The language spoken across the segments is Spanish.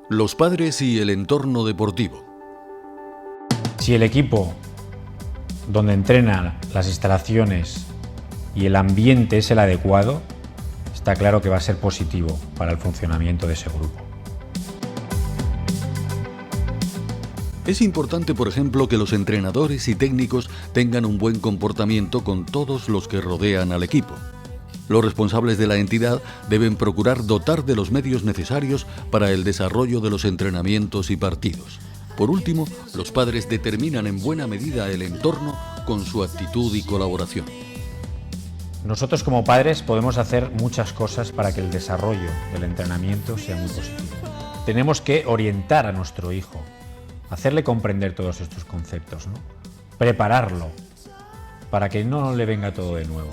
Los padres y el entorno deportivo. Si el equipo donde entrenan, las instalaciones y el ambiente es el adecuado, está claro que va a ser positivo para el funcionamiento de ese grupo. Es importante, por ejemplo, que los entrenadores y técnicos tengan un buen comportamiento con todos los que rodean al equipo. Los responsables de la entidad deben procurar dotar de los medios necesarios para el desarrollo de los entrenamientos y partidos. Por último, los padres determinan en buena medida el entorno con su actitud y colaboración. Nosotros como padres podemos hacer muchas cosas para que el desarrollo del entrenamiento sea muy positivo. Tenemos que orientar a nuestro hijo, hacerle comprender todos estos conceptos, ¿no? Prepararlo para que no le venga todo de nuevo.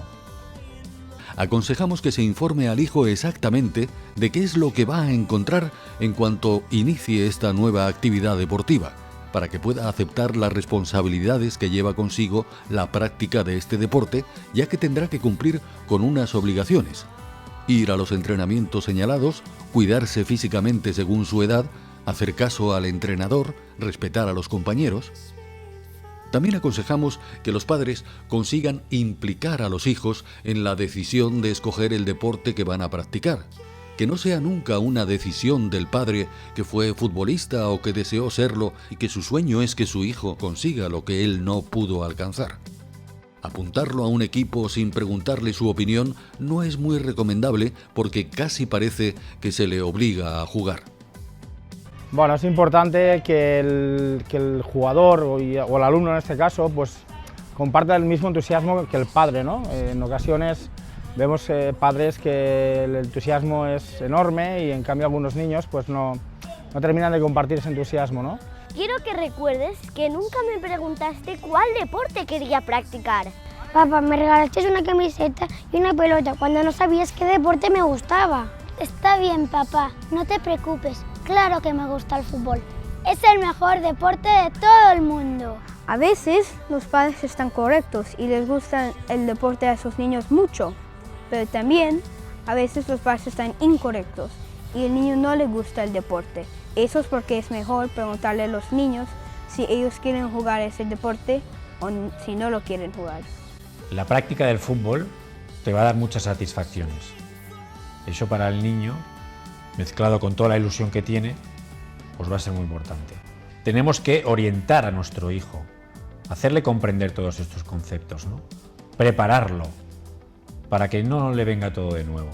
Aconsejamos que se informe al hijo exactamente de qué es lo que va a encontrar en cuanto inicie esta nueva actividad deportiva, para que pueda aceptar las responsabilidades que lleva consigo la práctica de este deporte, ya que tendrá que cumplir con unas obligaciones: ir a los entrenamientos señalados, cuidarse físicamente según su edad, hacer caso al entrenador, respetar a los compañeros. También aconsejamos que los padres consigan implicar a los hijos en la decisión de escoger el deporte que van a practicar. Que no sea nunca una decisión del padre que fue futbolista o que deseó serlo y que su sueño es que su hijo consiga lo que él no pudo alcanzar. Apuntarlo a un equipo sin preguntarle su opinión no es muy recomendable porque casi parece que se le obliga a jugar. Bueno, es importante que el jugador o el alumno en este caso pues comparta el mismo entusiasmo que el padre, ¿no? En ocasiones vemos padres que el entusiasmo es enorme y en cambio algunos niños pues no terminan de compartir ese entusiasmo, ¿no? Quiero que recuerdes que nunca me preguntaste cuál deporte quería practicar. Papá, me regalaste una camiseta y una pelota cuando no sabías qué deporte me gustaba. Está bien, papá, no te preocupes. Claro que me gusta el fútbol. Es el mejor deporte de todo el mundo. A veces los padres están correctos y les gusta el deporte a sus niños mucho, pero también a veces los padres están incorrectos y el niño no le gusta el deporte. Eso es porque es mejor preguntarle a los niños si ellos quieren jugar ese deporte o si no lo quieren jugar. La práctica del fútbol te va a dar muchas satisfacciones. Eso para el niño, mezclado con toda la ilusión que tiene, pues va a ser muy importante. Tenemos que orientar a nuestro hijo, hacerle comprender todos estos conceptos, ¿no? Prepararlo para que no le venga todo de nuevo.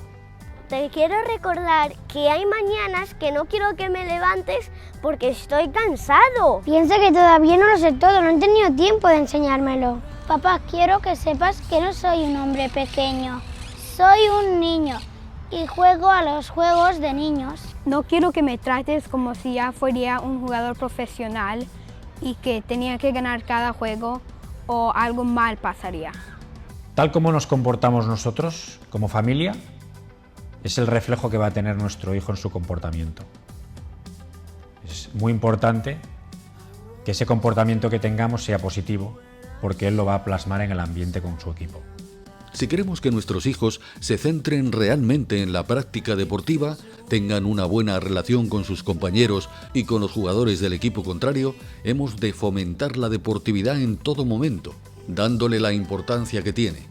Te quiero recordar que hay mañanas que no quiero que me levantes porque estoy cansado. Piensa que todavía no lo sé todo, no he tenido tiempo de enseñármelo. Papá, quiero que sepas que no soy un hombre pequeño, soy un niño y juego a los juegos de niños. No quiero que me trates como si ya fuera un jugador profesional y que tenía que ganar cada juego o algo mal pasaría. Tal como nos comportamos nosotros como familia, es el reflejo que va a tener nuestro hijo en su comportamiento. Es muy importante que ese comportamiento que tengamos sea positivo, porque él lo va a plasmar en el ambiente con su equipo. Si queremos que nuestros hijos se centren realmente en la práctica deportiva, tengan una buena relación con sus compañeros y con los jugadores del equipo contrario, hemos de fomentar la deportividad en todo momento, dándole la importancia que tiene.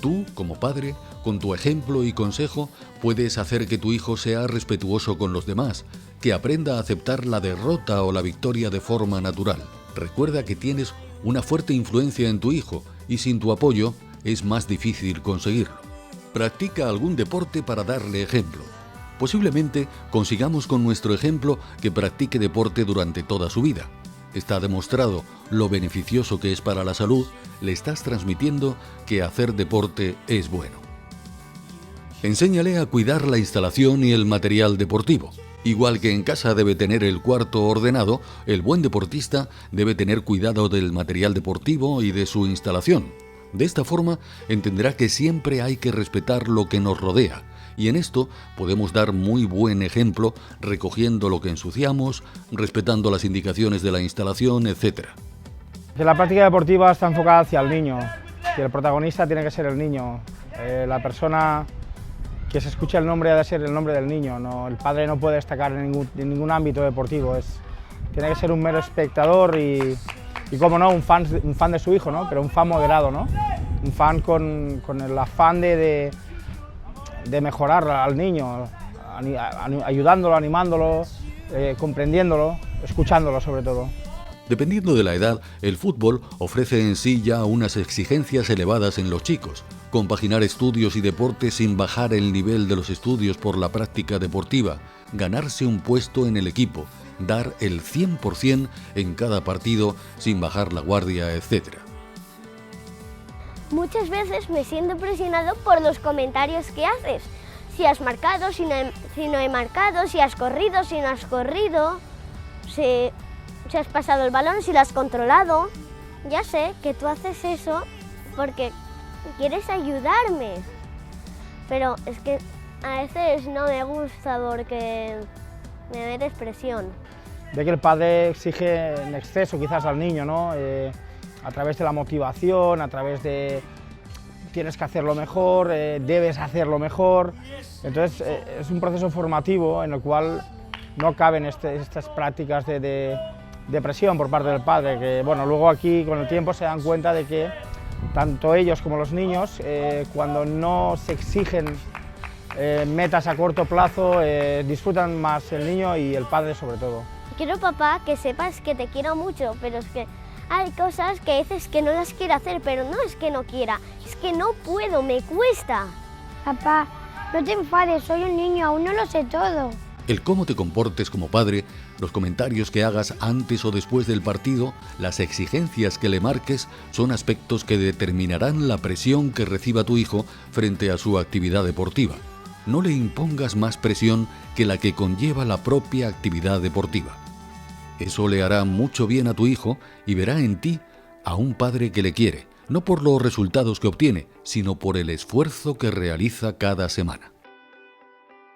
Tú, como padre, con tu ejemplo y consejo, puedes hacer que tu hijo sea respetuoso con los demás, que aprenda a aceptar la derrota o la victoria de forma natural. Recuerda que tienes una fuerte influencia en tu hijo y sin tu apoyo es más difícil conseguirlo. Practica algún deporte para darle ejemplo. Posiblemente consigamos con nuestro ejemplo que practique deporte durante toda su vida. Está demostrado lo beneficioso que es para la salud, le estás transmitiendo que hacer deporte es bueno. Enséñale a cuidar la instalación y el material deportivo. Igual que en casa debe tener el cuarto ordenado, el buen deportista debe tener cuidado del material deportivo y de su instalación. De esta forma entenderá que siempre hay que respetar lo que nos rodea, y en esto podemos dar muy buen ejemplo recogiendo lo que ensuciamos, respetando las indicaciones de la instalación, etc. La práctica deportiva está enfocada hacia el niño, y el protagonista tiene que ser el niño. La persona que se escuche el nombre ha de ser el nombre del niño, no, el padre no puede destacar en ningún ámbito deportivo, tiene que ser un mero espectador y como no, un fan de su hijo, ¿no? Pero un fan moderado, ¿no? Un fan con el afán de mejorar al niño, ayudándolo, animándolo, comprendiéndolo, escuchándolo sobre todo. Dependiendo de la edad, el fútbol ofrece en sí ya unas exigencias elevadas en los chicos. Compaginar estudios y deporte sin bajar el nivel de los estudios por la práctica deportiva, ganarse un puesto en el equipo, dar el 100% en cada partido sin bajar la guardia, etc. Muchas veces me siento presionado por los comentarios que haces. Si has marcado, si no he marcado, si has corrido, si no has corrido, si has pasado el balón, si lo has controlado. Ya sé que tú haces eso porque quieres ayudarme, pero es que a veces no me gusta porque me metes presión. Ve que el padre exige en exceso quizás al niño, ¿no? A través de la motivación, a través de tienes que hacerlo mejor, debes hacerlo mejor. Entonces es un proceso formativo en el cual no caben estas prácticas de presión por parte del padre, que bueno, luego aquí con el tiempo se dan cuenta de que tanto ellos como los niños, cuando no se exigen metas a corto plazo, disfrutan más el niño y el padre sobre todo. Quiero, papá, que sepas que te quiero mucho, pero es que hay cosas que dices que no las quiero hacer, pero no es que no quiera, es que no puedo, me cuesta. Papá, no te enfades, soy un niño, aún no lo sé todo. El cómo te comportes como padre, los comentarios que hagas antes o después del partido, las exigencias que le marques, son aspectos que determinarán la presión que reciba tu hijo frente a su actividad deportiva. No le impongas más presión que la que conlleva la propia actividad deportiva. Eso le hará mucho bien a tu hijo y verá en ti a un padre que le quiere, no por los resultados que obtiene, sino por el esfuerzo que realiza cada semana.